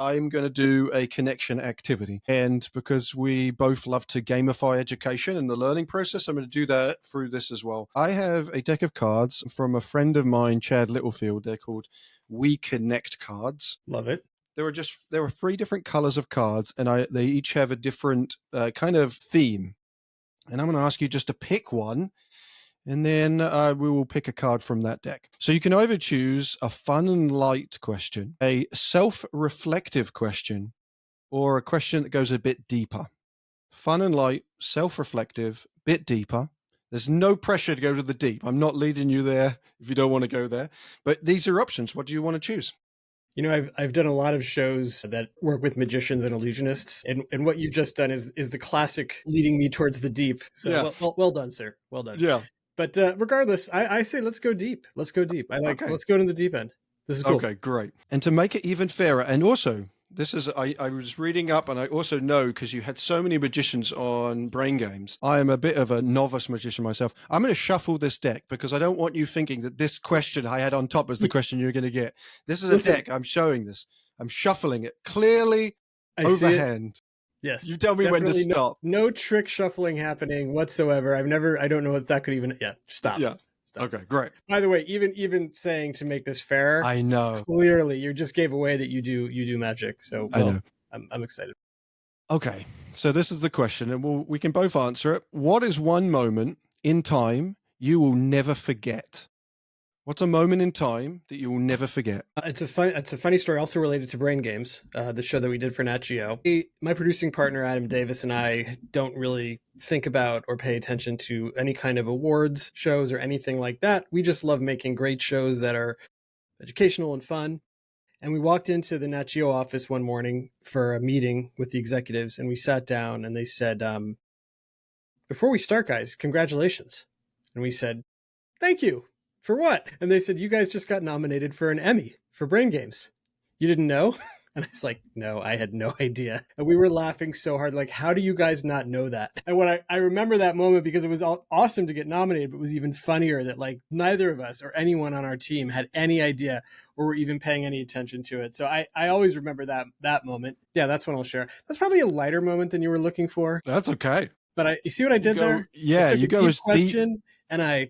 I'm going to do a connection activity. And because we both love to gamify education and the learning process, I'm going to do that through this as well. I have a deck of cards from a friend of mine, Chad Littlefield. They're called We Connect cards. Love it. There are 3 different colors of cards, and they each have a different kind of theme. And I'm going to ask you just to pick one, and then we will pick a card from that deck. So you can either choose a fun and light question, a self-reflective question, or a question that goes a bit deeper. Fun and light, self-reflective, bit deeper. There's no pressure to go to the deep. I'm not leading you there if you don't want to go there. But these are options. What do you want to choose? You know, I've done a lot of shows that work with magicians and illusionists, and what you've just done is the classic leading me towards the deep. So Yeah. well done, sir. Well done. Yeah. But regardless, I say let's go deep. Let's go deep. Okay. Let's go to the deep end. This is cool. Okay, great. And to make it even fairer, and also, I was reading up, and I also know because you had so many magicians on Brain Games, I am a bit of a novice magician myself. I'm going to shuffle this deck because I don't want you thinking that this question I had on top is the question you're going to get. This is a deck. I'm showing this. I'm shuffling it clearly overhand. Yes. You tell me when to stop. No trick shuffling happening whatsoever. I don't know if that could even, stop. Yeah. Stop. Okay, great. By the way, even saying to make this fair, I know. Clearly, you just gave away that you do magic. So I know. I'm excited. Okay, so this is the question, and we can both answer it. What is one moment in time you will never forget? What's a moment in time that you will never forget? It's a funny story, also related to Brain Games, the show that we did for Nat Geo. My producing partner Adam Davis and I don't really think about or pay attention to any kind of awards shows or anything like that. We just love making great shows that are educational and fun. And we walked into the Nat Geo office one morning for a meeting with the executives, and we sat down, and they said, "Before we start, guys, congratulations." And we said, "Thank you. For what?" And they said, "You guys just got nominated for an Emmy for Brain Games. You didn't know?" And I was like, "No, I had no idea." And we were laughing so hard, like, how do you guys not know that? And when I remember that moment because it was awesome to get nominated, but it was even funnier that like neither of us or anyone on our team had any idea or were even paying any attention to it. So I always remember that moment. Yeah, that's one I'll share. That's probably a lighter moment than you were looking for. That's okay. But you see what I did there? Yeah, you go as question, and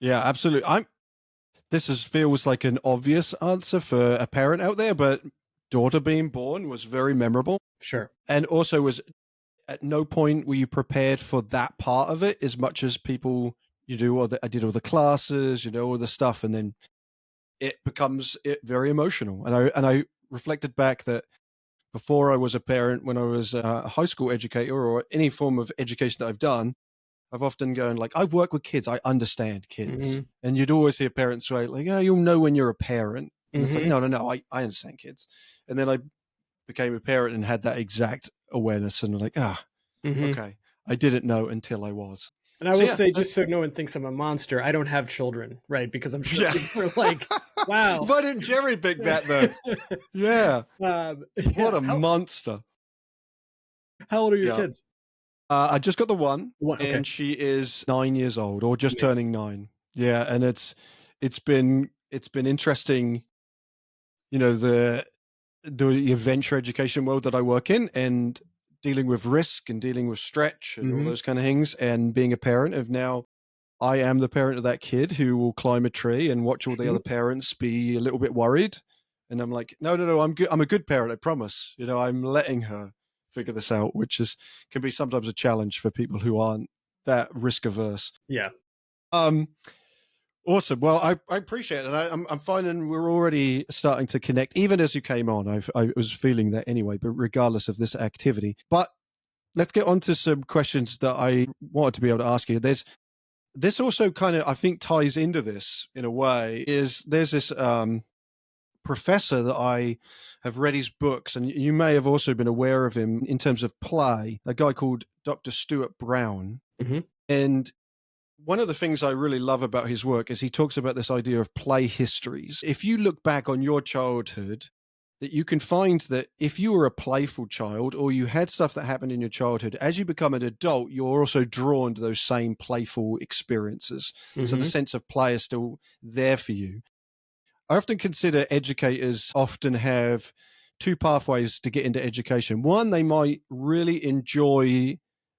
yeah, absolutely. Feels like an obvious answer for a parent out there, but daughter being born was very memorable. Sure. And also was at no point were you prepared for that part of it as much as people I did all the classes, all the stuff, and then it becomes very emotional. And I reflected back that before I was a parent, when I was a high school educator or any form of education that I've done, I've often gone like, I've worked with kids. I understand kids. Mm-hmm. And you'd always hear parents say like, "Oh, you'll know when you're a parent." And it's like, no, I understand kids. And then I became a parent and had that exact awareness and like, okay. I didn't know until I was. And I will say, just so no one thinks I'm a monster, I don't have children, right? Because I'm sure people are like, wow. Why didn't Jerry pick that though? Yeah. What a monster. How old are your kids? I just got the one, okay. And she is 9 years old, or just turning 9. Yeah, and it's been interesting, the adventure education world that I work in, and dealing with risk and dealing with stretch and all those kind of things, and being a parent of now. I am the parent of that kid who will climb a tree and watch all the other parents be a little bit worried, and I'm like, no, I'm good. I'm a good parent, I promise. I'm letting her figure this out, which can be sometimes a challenge for people who aren't that risk averse. Yeah. Awesome. Well, I appreciate it. And I'm finding we're already starting to connect. Even as you came on, I was feeling that anyway, but regardless of this activity. But let's get on to some questions that I wanted to be able to ask you. This also kind of, I think, ties into this in a way. There's this professor that I have read his books, and you may have also been aware of him in terms of play, a guy called Dr. Stuart Brown. And one of the things I really love about his work is he talks about this idea of play histories. If you look back on your childhood, that you can find that if you were a playful child or you had stuff that happened in your childhood, as you become an adult, you're also drawn to those same playful experiences. So the sense of play is still there for you. I often consider educators often have two pathways to get into education. One, they might really enjoys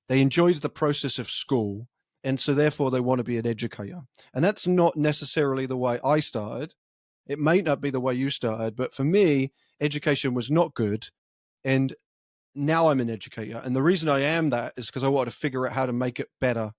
the process of school, and so therefore they want to be an educator. And that's not necessarily the way I started. It may not be the way you started, but for me, education was not good. And now I'm an educator. And the reason I am that is because I wanted to figure out how to make it better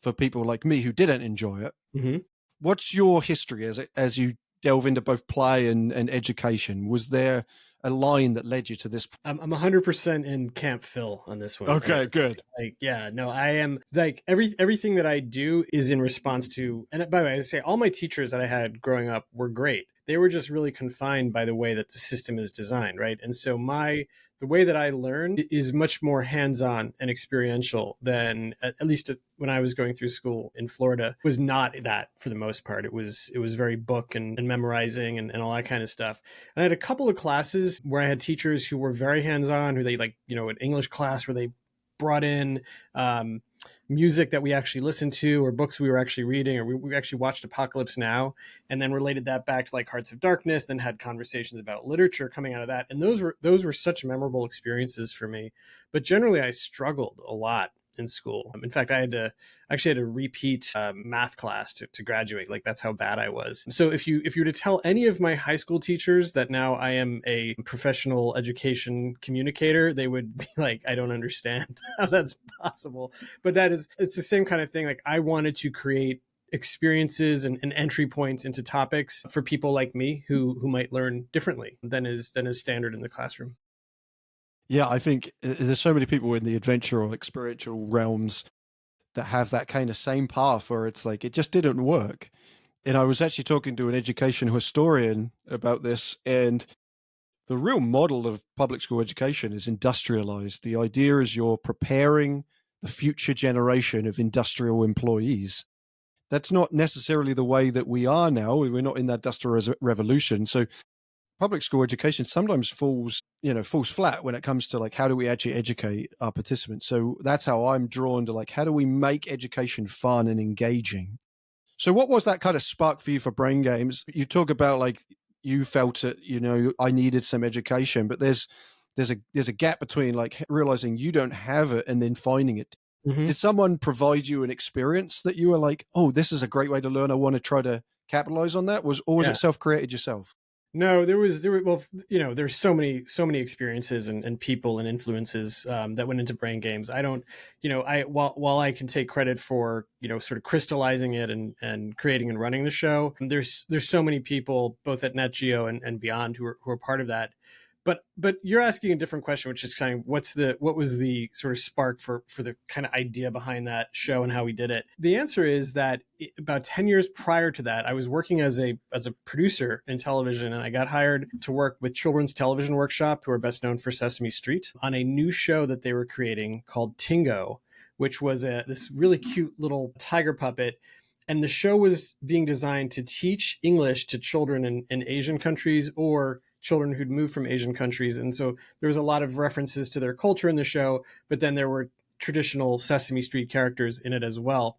for people like me who didn't enjoy it. Hmm. What's your history as you delve into both play and education? Was there a line that led you to this? I'm 100% in Camp Phil on this one. Okay, good. Like, yeah, no, I am like everything that I do is in response to. And by the way, I say all my teachers that I had growing up were great. They were just really confined by the way that the system is designed, right? And so the way that I learned is much more hands-on and experiential than at least when I was going through school in Florida was not that for the most part. It was very book and memorizing and all that kind of stuff. And I had a couple of classes where I had teachers who were very hands-on, who they like, an English class where they brought in um, music that we actually listened to or books we were actually reading, or we actually watched Apocalypse Now and then related that back to like Hearts of Darkness, then had conversations about literature coming out of that. And those were such memorable experiences for me. But generally I struggled a lot in school. In fact, I actually had to repeat math class to graduate. Like that's how bad I was. So if you were to tell any of my high school teachers that now I am a professional education communicator, they would be like, I don't understand how that's possible. But it's the same kind of thing. Like I wanted to create experiences and entry points into topics for people like me who might learn differently than is standard in the classroom. Yeah, I think there's so many people in the adventure or experiential realms that have that kind of same path where it's like it just didn't work. And I was actually talking to an education historian about this, and the real model of public school education is industrialized. The idea is you're preparing the future generation of industrial employees. That's not necessarily the way that we are now. We're not in that industrial revolution. So public school education sometimes falls flat when it comes to like how do we actually educate our participants. So that's how I'm drawn to like how do we make education fun and engaging. So what was that kind of spark for you for brain games? You talk about like you felt it, I needed some education, but there's a gap between like realizing you don't have it and then finding it. Mm-hmm. Did someone provide you an experience that you were like, oh, this is a great way to learn, I want to try to capitalize on that? Was Yeah. it self-created yourself? No, there were well, there's so many experiences and people and influences that went into brain games. I don't, I while I can take credit for sort of crystallizing it and creating and running the show. There's so many people both at Net Geo and beyond who are part of that. But you're asking a different question, which is kind of what was the sort of spark for the kind of idea behind that show and how we did it. The answer is that about 10 years prior to that, I was working as a producer in television, and I got hired to work with Children's Television Workshop, who are best known for Sesame Street, on a new show that they were creating called Tingo, which was this really cute little tiger puppet. And the show was being designed to teach English to children in Asian countries or children who'd moved from Asian countries. And so there was a lot of references to their culture in the show, but then there were traditional Sesame Street characters in it as well.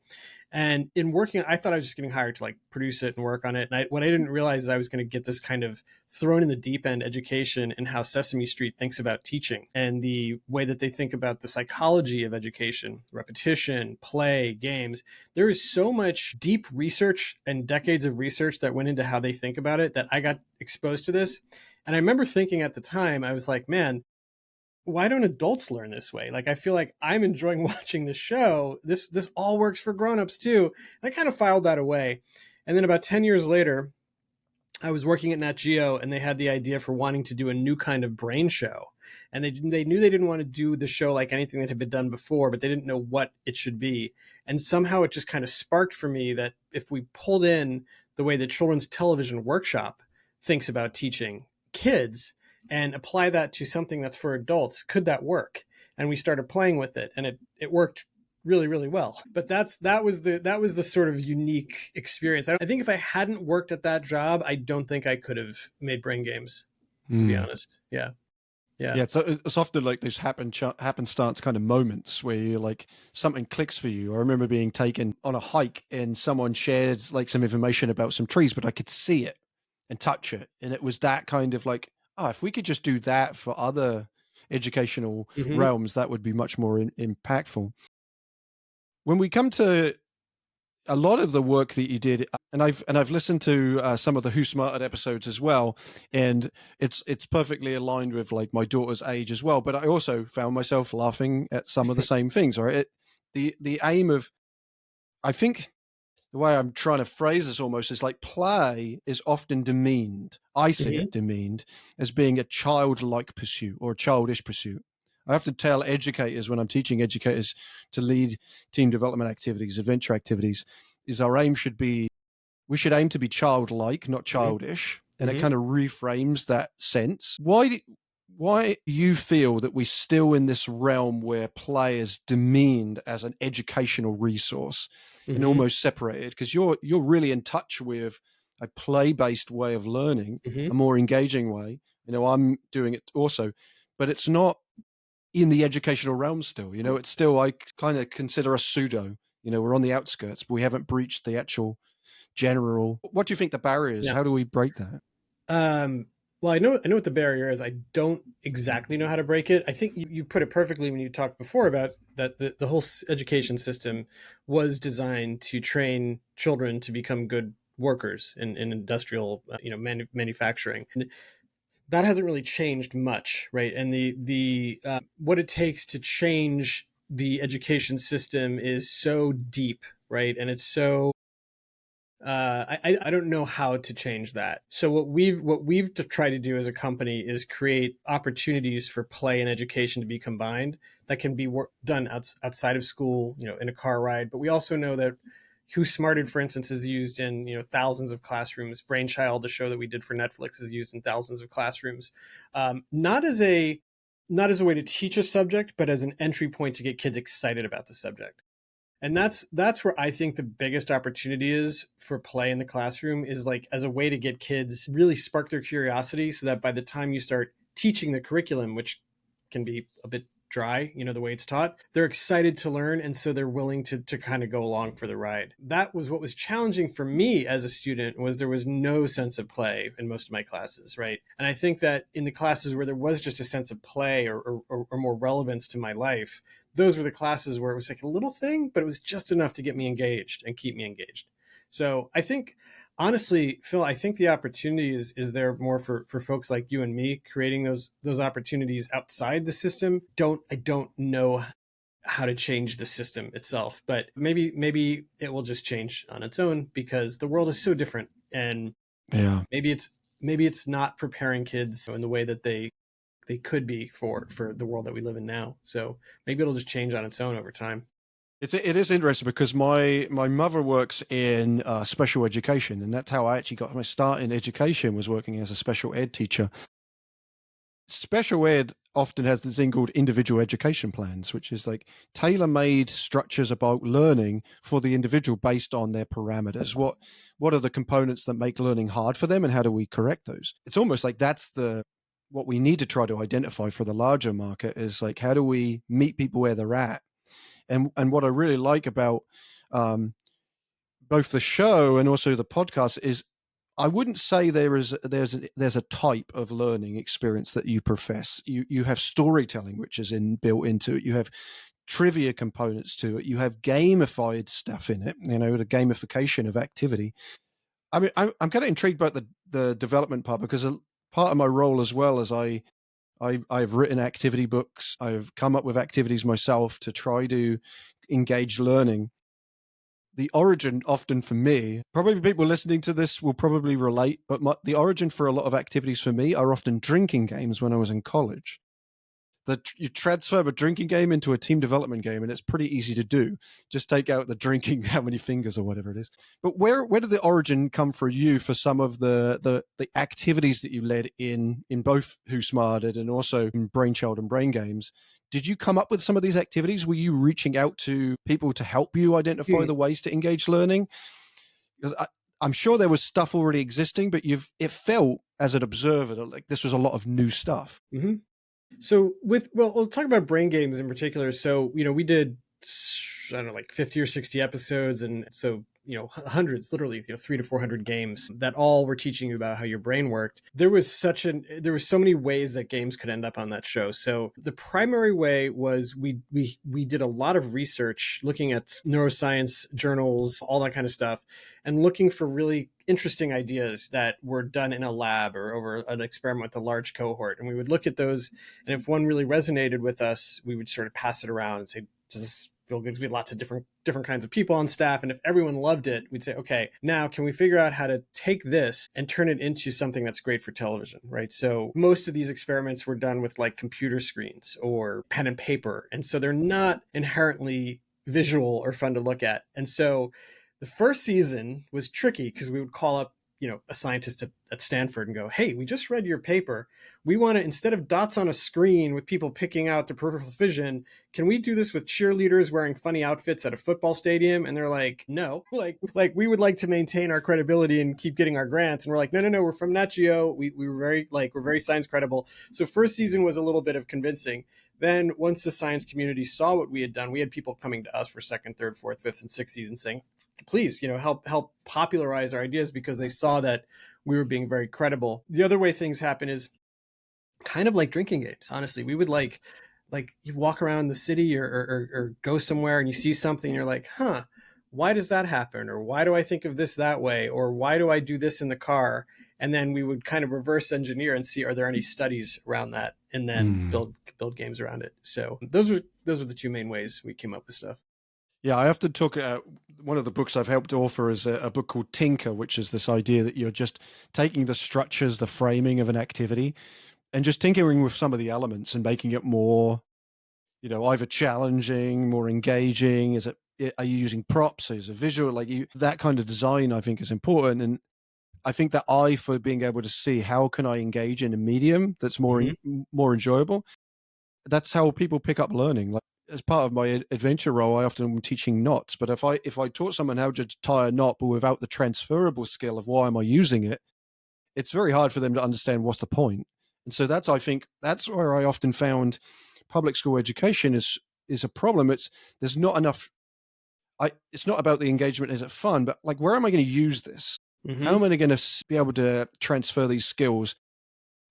And in working, I thought I was just getting hired to like produce it and work on it. And what I didn't realize is I was going to get this kind of thrown in the deep end education in how Sesame Street thinks about teaching and the way that they think about the psychology of education, repetition, play, games. There is so much deep research and decades of research that went into how they think about it that I got exposed to this. And I remember thinking at the time, I was like, man, why don't adults learn this way? Like, I feel like I'm enjoying watching the show. This all works for grown-ups too. And I kind of filed that away. And then about 10 years later, I was working at Nat Geo, and they had the idea for wanting to do a new kind of brain show. And they knew they didn't want to do the show like anything that had been done before, but they didn't know what it should be. And somehow it just kind of sparked for me that if we pulled in the way the Children's Television Workshop thinks about teaching kids and apply that to something that's for adults, could that work? And we started playing with it, and it worked really, really well. But that was the sort of unique experience. I think if I hadn't worked at that job, I don't think I could have made brain games, to be Mm. honest. Yeah. Yeah. Yeah, so it's often like those happenstance kind of moments where you like something clicks for you. I remember being taken on a hike and someone shared like some information about some trees, but I could see it. and touch it. And it was that kind of like, oh, if we could just do that for other educational Mm-hmm. realms, that would be much more impactful. When we come to a lot of the work that you did, and I've listened to some of the Who Smarted episodes as well, and it's perfectly aligned with like my daughter's age as well. But I also found myself laughing at some of the same things. Right, the aim of, I think the way I'm trying to phrase this almost is like play is often demeaned. I see Mm-hmm. it demeaned as being a childlike pursuit or a childish pursuit. I have to tell educators when I'm teaching educators to lead team development activities, adventure activities, is our aim should be, we should aim to be childlike, not childish. And it Mm-hmm. kind of reframes that sense. Why do you feel that we're still in this realm where play is demeaned as an educational resource and Mm-hmm. almost separated? Because you're really in touch with a play-based way of learning, Mm-hmm. a more engaging way. I'm doing it also, but it's not in the educational realm still. It's still, I kind of consider us pseudo. We're on the outskirts, but we haven't breached the actual general. What do you think the barrier is? Yeah. How do we break that? Um, well, I know what the barrier is. I don't exactly know how to break it. I think you put it perfectly when you talked before about that the whole education system was designed to train children to become good workers in industrial, manufacturing. And that hasn't really changed much, right? And the what it takes to change the education system is so deep, right? And it's so I don't know how to change that. So what we've tried to do as a company is create opportunities for play and education to be combined that can be done outside of school, in a car ride. But we also know that Who Smarted, for instance, is used in thousands of classrooms. Brainchild, the show that we did for Netflix, is used in thousands of classrooms, not as a way to teach a subject, but as an entry point to get kids excited about the subject. And that's where I think the biggest opportunity is for play in the classroom, is like as a way to get kids really spark their curiosity, so that by the time you start teaching the curriculum, which can be a bit dry, the way it's taught, they're excited to learn, and so they're willing to kind of go along for the ride. That was what was challenging for me as a student, was there was no sense of play in most of my classes, right? And I think that in the classes where there was just a sense of play, or more relevance to my life, those were the classes where it was like a little thing, but it was just enough to get me engaged and keep me engaged. So I think, honestly, Phil, I think the opportunity is there more for folks like you and me, creating those opportunities outside the system. I don't know how to change the system itself, but maybe it will just change on its own, because the world is so different, and Yeah. maybe it's not preparing kids in the way that they could be for the world that we live in now. So maybe it'll just change on its own over time. It is interesting because my mother works in special education, and that's how I actually got my start in education, was working as a special ed teacher. Special ed often has this thing called individual education plans, which is like tailor-made structures about learning for the individual based on their parameters. What are the components that make learning hard for them, and how do we correct those? It's almost like that's what we need to try to identify for the larger market, is like, how do we meet people where they're at? And what I really like about both the show and also the podcast is, I wouldn't say there's a type of learning experience that you profess. You have storytelling, which is built into it. You have trivia components to it. You have gamified stuff in it. The gamification of activity. I mean, I'm kind of intrigued about the development part, because a part of my role as well as I've written activity books. I've come up with activities myself to try to engage learning. The origin often for me, probably people listening to this will probably relate, but the origin for a lot of activities for me are often drinking games when I was in college. That you transfer a drinking game into a team development game, and it's pretty easy to do. Just take out the drinking, how many fingers or whatever it is. But where did the origin come for you for some of the activities that you led in both Who Smarted and also in Brainchild and Brain Games? Did you come up with some of these activities? Were you reaching out to people to help you identify Hmm. the ways to engage learning? Because I'm sure there was stuff already existing, but it felt as an observer that like this was a lot of new stuff. Mm-hmm. So we'll talk about Brain Games in particular. So we did, I don't know, like 50 or 60 episodes, and so hundreds, literally 300 to 400 games that all were teaching you about how your brain worked. There was so many ways that games could end up on that show. So the primary way was we did a lot of research looking at neuroscience journals, all that kind of stuff, and looking for really interesting ideas that were done in a lab or over an experiment with a large cohort. And we would look at those, and if one really resonated with us, we would sort of pass it around and say, does this feel good? We had lots of different kinds of people on staff. And if everyone loved it, we'd say, okay, now can we figure out how to take this and turn it into something that's great for television, right? So most of these experiments were done with like computer screens or pen and paper. And so they're not inherently visual or fun to look at. And so the first season was tricky because we would call up, a scientist at Stanford and go, hey, we just read your paper. We want to, instead of dots on a screen with people picking out their peripheral vision, can we do this with cheerleaders wearing funny outfits at a football stadium? And they're like, no, like we would like to maintain our credibility and keep getting our grants. And we're like, no, we're from Nat Geo. We're very science credible. So first season was a little bit of convincing. Then once the science community saw what we had done, we had people coming to us for second, third, fourth, fifth, and sixth season saying, please, help popularize our ideas, because they saw that we were being very credible. The other way things happen is kind of like drinking games. Honestly, we would like you walk around the city or go somewhere and you see something and you're like, why does that happen? Or why do I think of this that way? Or why do I do this in the car? And then we would kind of reverse engineer and see, are there any studies around that? And then build games around it. So those are the two main ways we came up with stuff. Yeah, I often talk one of the books I've helped author is a book called Tinker, which is this idea that you're just taking the structures, the framing of an activity, and just tinkering with some of the elements and making it more, either challenging, more engaging. Are you using props? Is it visual? That kind of design, I think, is important. And I think that eye for being able to see how can I engage in a medium that's more enjoyable. That's how people pick up learning. Like, as part of my adventure role, I often am teaching knots. But if I taught someone how to tie a knot, but without the transferable skill of why am I using it, it's very hard for them to understand what's the point. And so I think that's where I often found public school education is a problem. There's not enough. It's not about the engagement. Is it fun? But like, where am I going to use this? How am I going to be able to transfer these skills?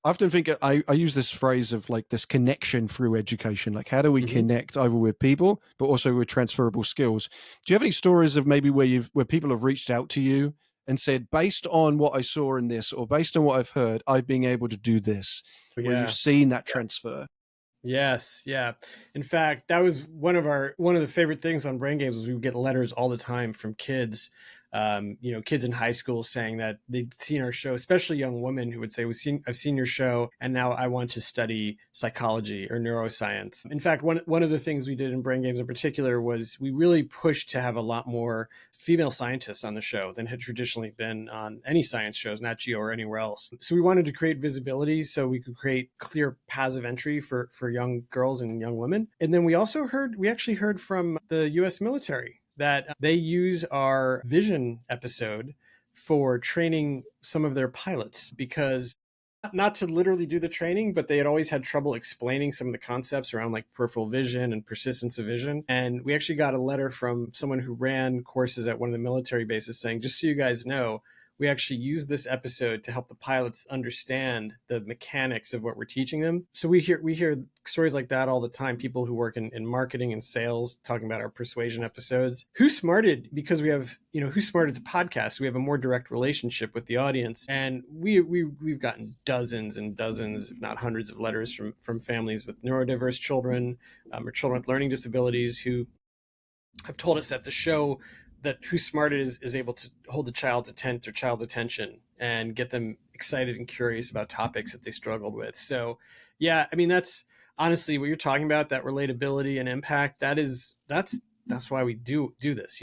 I often think I use this phrase of like this connection through education. Like, how do we connect either with people, but also with transferable skills? Do you have any stories of maybe where people have reached out to you and said, based on what I saw in this, or based on what I've heard, I've been able to do this, where you've seen that transfer? Yes, yeah. In fact, that was one of the favorite things on Brain Games was we would get letters all the time from kids, kids in high school saying that they'd seen our show, especially young women who would say, I've seen your show and now I want to study psychology or neuroscience. In fact, one of the things we did in Brain Games in particular was we really pushed to have a lot more female scientists on the show than had traditionally been on any science shows, Nat Geo or anywhere else. So we wanted to create visibility so we could create clear paths of entry for young girls and young women. And then we actually heard from the US military that they use our vision episode for training some of their pilots, because not to literally do the training, but they had always had trouble explaining some of the concepts around like peripheral vision and persistence of vision. And we actually got a letter from someone who ran courses at one of the military bases saying, just so you guys know, we actually use this episode to help the pilots understand the mechanics of what we're teaching them. So we hear stories like that all the time. People who work in marketing and sales talking about our persuasion episodes. Who Smarted, because we have, Who Smarted's a podcast, we have a more direct relationship with the audience. And we've gotten dozens and dozens, if not hundreds of letters from families with neurodiverse children or children with learning disabilities who have told us that the show, that Who Smarted is able to hold the child's attention and get them excited and curious about topics that they struggled with. So yeah, I mean, that's honestly what you're talking about, that relatability and impact. That's why we do this.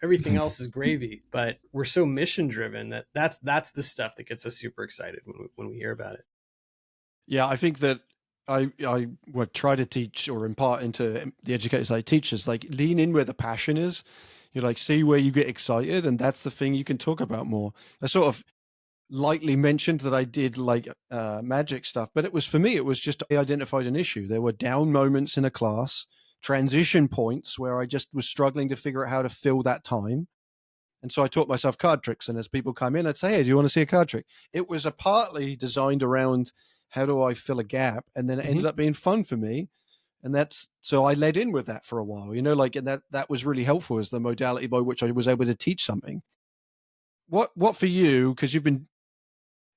Everything else is gravy, but we're so mission driven that's the stuff that gets us super excited when we hear about it. Yeah, I think that I would try to teach or impart into the educators I teach is like lean in where the passion is. You like see where you get excited, and that's the thing you can talk about more. I sort of lightly mentioned that I did like magic stuff, but it was just I identified an issue. There were down moments in a class, transition points where I just was struggling to figure out how to fill that time. And so I taught myself card tricks. And as people come in, I'd say, hey, do you want to see a card trick? It was a partly designed around how do I fill a gap? And then it ended up being fun for me. And that's so I led in with that for a while, and that was really helpful as the modality by which I was able to teach something. What for you? Because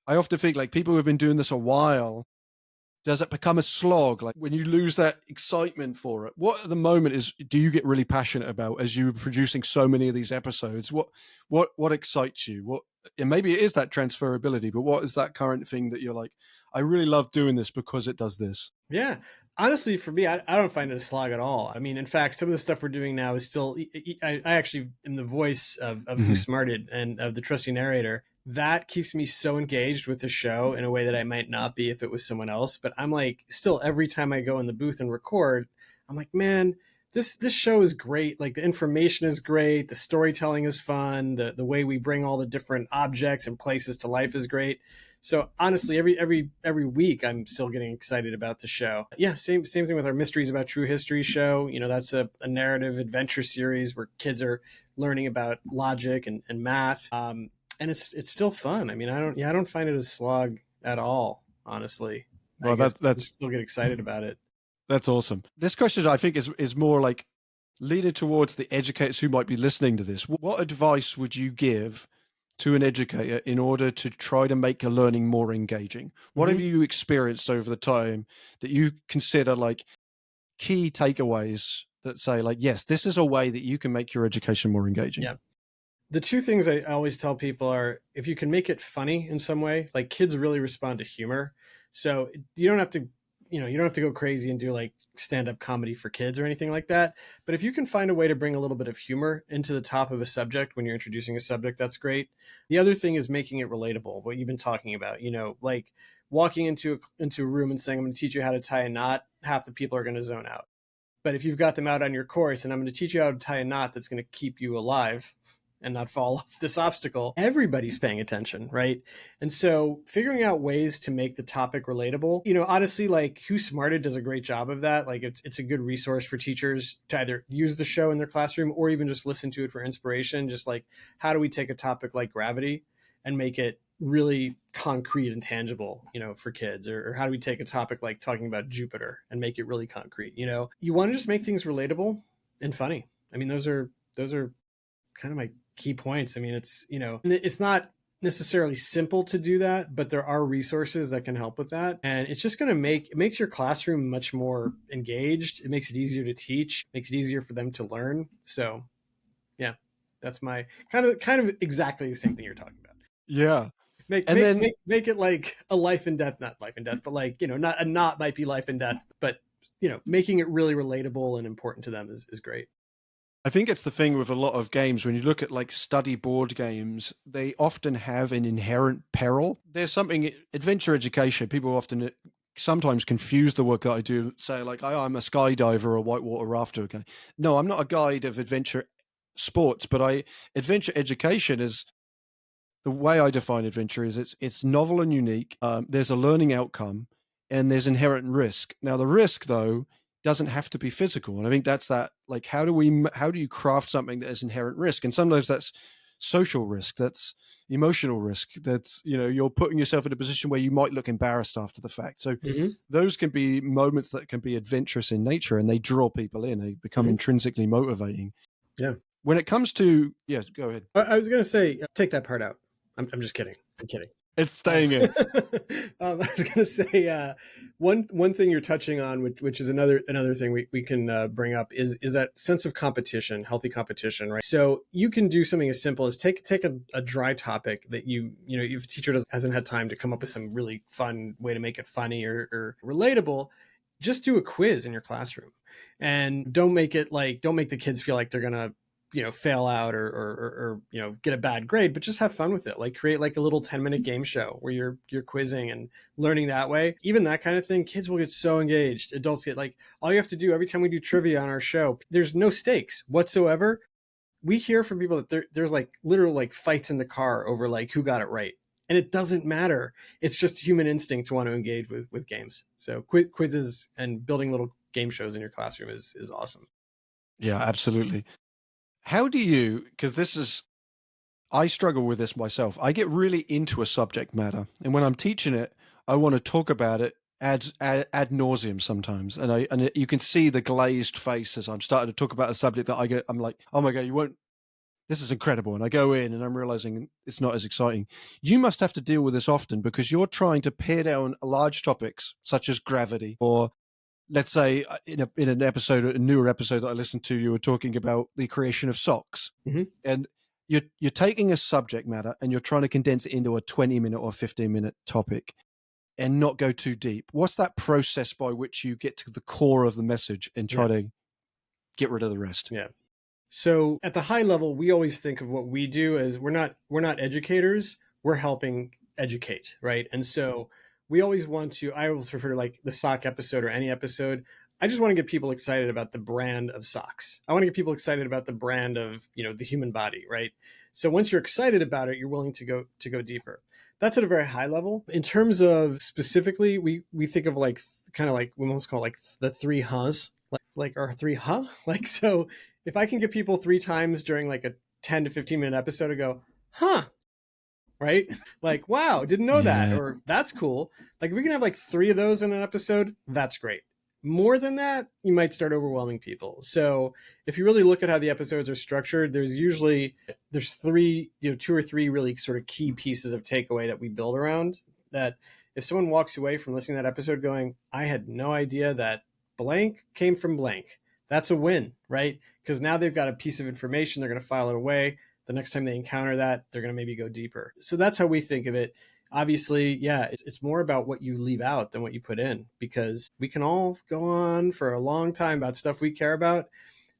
I often think like people who have been doing this a while, does it become a slog? Like when you lose that excitement for it, what at the moment do you get really passionate about as you're producing so many of these episodes? What excites you? And maybe it is that transferability, but what is that current thing that you're like, I really love doing this because it does this? Yeah. Honestly, for me, I don't find it a slog at all. I mean, in fact, some of the stuff we're doing now is still, I actually am the voice of Who Mhm. Smarted and of the trusty narrator. That keeps me so engaged with the show in a way that I might not be if it was someone else. But I'm like, still, every time I go in the booth and record, I'm like, man, this show is great. Like the information is great, the storytelling is fun, the way we bring all the different objects and places to life is great. So honestly, every week I'm still getting excited about the show. Yeah, same thing with our Mysteries About True History show. That's a narrative adventure series where kids are learning about logic and math. And it's still fun. I mean, I don't find it a slog at all, honestly. I Well, guess that I that's still get excited about it. that's awesome. This question, I think, is more like leaning towards the educators who might be listening to this. What advice would you give to an educator in order to try to make a learning more engaging? What have Mm-hmm. you experienced over the time that you consider like key takeaways that say, like, yes, this is a way that you can make your education more engaging? Yeah. The two things I always tell people are if you can make it funny in some way, like kids really respond to humor. So you don't have to, you don't have to go crazy and do like stand-up comedy for kids or anything like that. But if you can find a way to bring a little bit of humor into the top of a subject when you're introducing a subject, that's great. The other thing is making it relatable, what you've been talking about, like walking into a room and saying, I'm going to teach you how to tie a knot, half the people are going to zone out. But if you've got them out on your course and I'm going to teach you how to tie a knot that's going to keep you alive and not fall off this obstacle, everybody's paying attention, right? And so figuring out ways to make the topic relatable, honestly, like Who Smarted does a great job of that. Like it's a good resource for teachers to either use the show in their classroom or even just listen to it for inspiration. Just like, how do we take a topic like gravity and make it really concrete and tangible, for kids? Or how do we take a topic like talking about Jupiter and make it really concrete? You want to just make things relatable and funny. I mean, those are kind of my key points. I mean, it's not necessarily simple to do that, but there are resources that can help with that. And it's just going to it makes your classroom much more engaged. It makes it easier to teach, makes it easier for them to learn. So yeah, that's my kind of exactly the same thing you're talking about. Yeah. Make And make then make make it like a life and death, not life and death, but like, not a knot might be life and death, but making it really relatable and important to them is great. I think it's the thing with a lot of games. When you look at like study board games, they often have an inherent peril. There's something adventure education. People often sometimes confuse the work that I do. Say like, oh, I'm a skydiver or a whitewater rafter. Okay, no, I'm not a guide of adventure sports, but adventure education is the way I define adventure is it's novel and unique. There's a learning outcome, and there's inherent risk. Now, the risk though doesn't have to be physical, and I think that's that. Like, how do you craft something that has inherent risk? And sometimes that's social risk, that's emotional risk, that's you're putting yourself in a position where you might look embarrassed after the fact. So Mm-hmm. those can be moments that can be adventurous in nature, and they draw people in. They become Mm-hmm. intrinsically motivating. Yeah. When it comes to go ahead. I was going to say, take that part out. I'm just kidding. I'm kidding. It's Um, staying in. I was going to say one thing you're touching on, which is another thing we can bring up is that sense of competition, healthy competition, right? So you can do something as simple as take a dry topic that if a teacher hasn't had time to come up with some really fun way to make it funny or relatable, just do a quiz in your classroom, and don't make the kids feel like they're gonna fail out or get a bad grade, but just have fun with it. Like create like a little 10-minute game show where you're quizzing and learning that way. Even that kind of thing, kids will get so engaged. Adults get like, all you have to do every time we do trivia on our show, there's no stakes whatsoever. We hear from people that there's like literal like fights in the car over like who got it right. And it doesn't matter. It's just human instinct to want to engage with games. So quizzes and building little game shows in your classroom is awesome. Yeah, absolutely. How do you, because this is I struggle with this myself. I get really into a subject matter, and when I'm teaching it, I want to talk about it ad nauseum sometimes. And you can see the glazed face as I'm starting to talk about a subject that I'm like, oh my god, you won't. This is incredible. And I go in and I'm realizing it's not as exciting. You must have to deal with this often because you're trying to pare down large topics such as gravity, or let's say in an episode, a newer episode that I listened to, you were talking about the creation of socks. Mm-hmm. And you're taking a subject matter and you're trying to condense it into a 20-minute or 15-minute topic and not go too deep. What's that process by which you get to the core of the message and try to get rid of the rest? Yeah. So at the high level, we always think of what we do as we're not educators, we're helping educate, right? And so we always want to, I always refer to like the sock episode or any episode. I just want to get people excited about the brand of socks. I want to get people excited about the brand of, the human body, right? So once you're excited about it, you're willing to go deeper. That's at a very high level. In terms of specifically, we think of like kind of like we almost call it like the three huhs, like our three like so if I can get people 3 times during like a 10 to 15-minute episode to go, huh, right? Like, wow, didn't know that, or that's cool. Like, if we can have like 3 of those in an episode, that's great. More than that, you might start overwhelming people. So if you really look at how the episodes are structured, there's 3, 2 or 3 really sort of key pieces of takeaway that we build around that. If someone walks away from listening to that episode going, I had no idea that blank came from blank, that's a win, right? Because now they've got a piece of information, they're going to file it away. The next time they encounter that, they're going to maybe go deeper. So that's how we think of it. Obviously, yeah, it's more about what you leave out than what you put in, because we can all go on for a long time about stuff we care about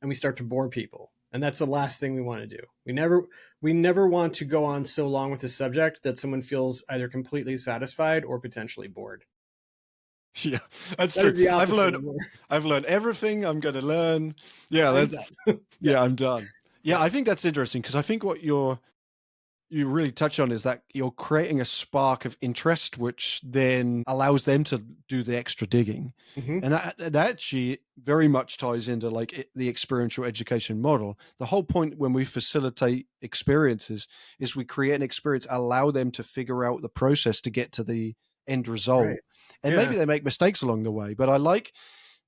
and we start to bore people. And that's the last thing we want to do. We never want to go on so long with a subject that someone feels either completely satisfied or potentially bored. Yeah, that's That true. is the I've opposite. learned everything I'm going to learn. Yeah, I'm that's done. yeah, I'm done. Yeah, Yeah. I think that's interesting because I think what you really touch on is that you're creating a spark of interest, which then allows them to do the extra digging. Mm-hmm. And that actually very much ties into like the experiential education model. The whole point when we facilitate experiences is we create an experience, allow them to figure out the process to get to the end result. Right. And Yeah. maybe they make mistakes along the way, but I like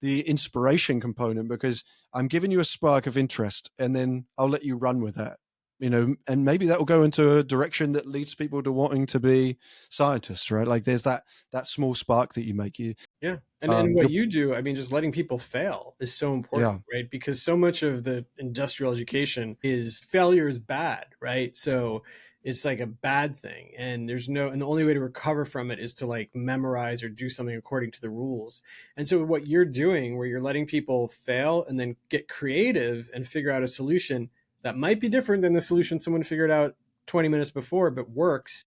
the inspiration component because I'm giving you a spark of interest and then I'll let you run with that, and maybe that will go into a direction that leads people to wanting to be scientists, right? Like there's that small spark that you make. Yeah. And what You're, you do, I mean, just letting people fail is so important, yeah, right? Because so much of the industrial education is failure is bad, right? So it's like a bad thing. And and the only way to recover from it is to like memorize or do something according to the rules. And so what you're doing, where you're letting people fail and then get creative and figure out a solution that might be different than the solution someone figured out 20 minutes before, but works,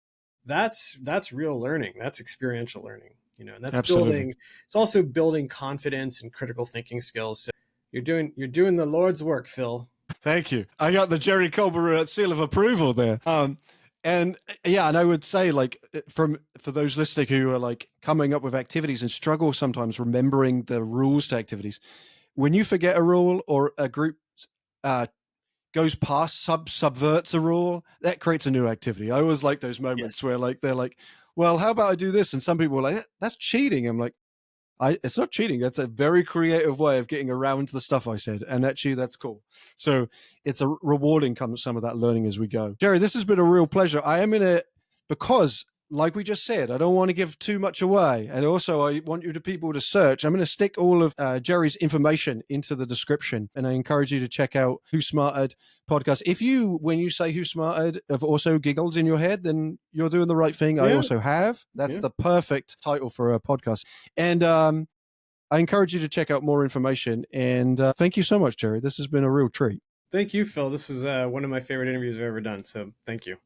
that's real learning. That's experiential learning, and that's absolutely. building. It's also building confidence and critical thinking skills. So you're doing the Lord's work, Phil. Thank you. I got the Jerry Kolber seal of approval there. And yeah, and I would say like for those listening who are like coming up with activities and struggle sometimes remembering the rules to activities, when you forget a rule or a group uh, goes past subverts a rule, that creates a new activity. I always like those moments Yes. where like they're like, well, how about I do this? And some people are like, that's cheating. I'm like, it's not cheating. That's a very creative way of getting around the stuff I said. And actually that's cool. So it's a rewarding some of that learning as we go. Jerry, this has been a real pleasure. I am in a, because like we just said, I don't want to give too much away. And also I want you to people to search. I'm going to stick all of Jerry's information into the description. And I encourage you to check out Who Smarted podcast. If you, when you say Who Smarted, have also giggles in your head, then you're doing the right thing. I Yeah. also have. That's Yeah. the perfect title for a podcast. And I encourage you to check out more information. And thank you so much, Jerry. This has been a real treat. Thank you, Phil. This was one of my favorite interviews I've ever done. So thank you.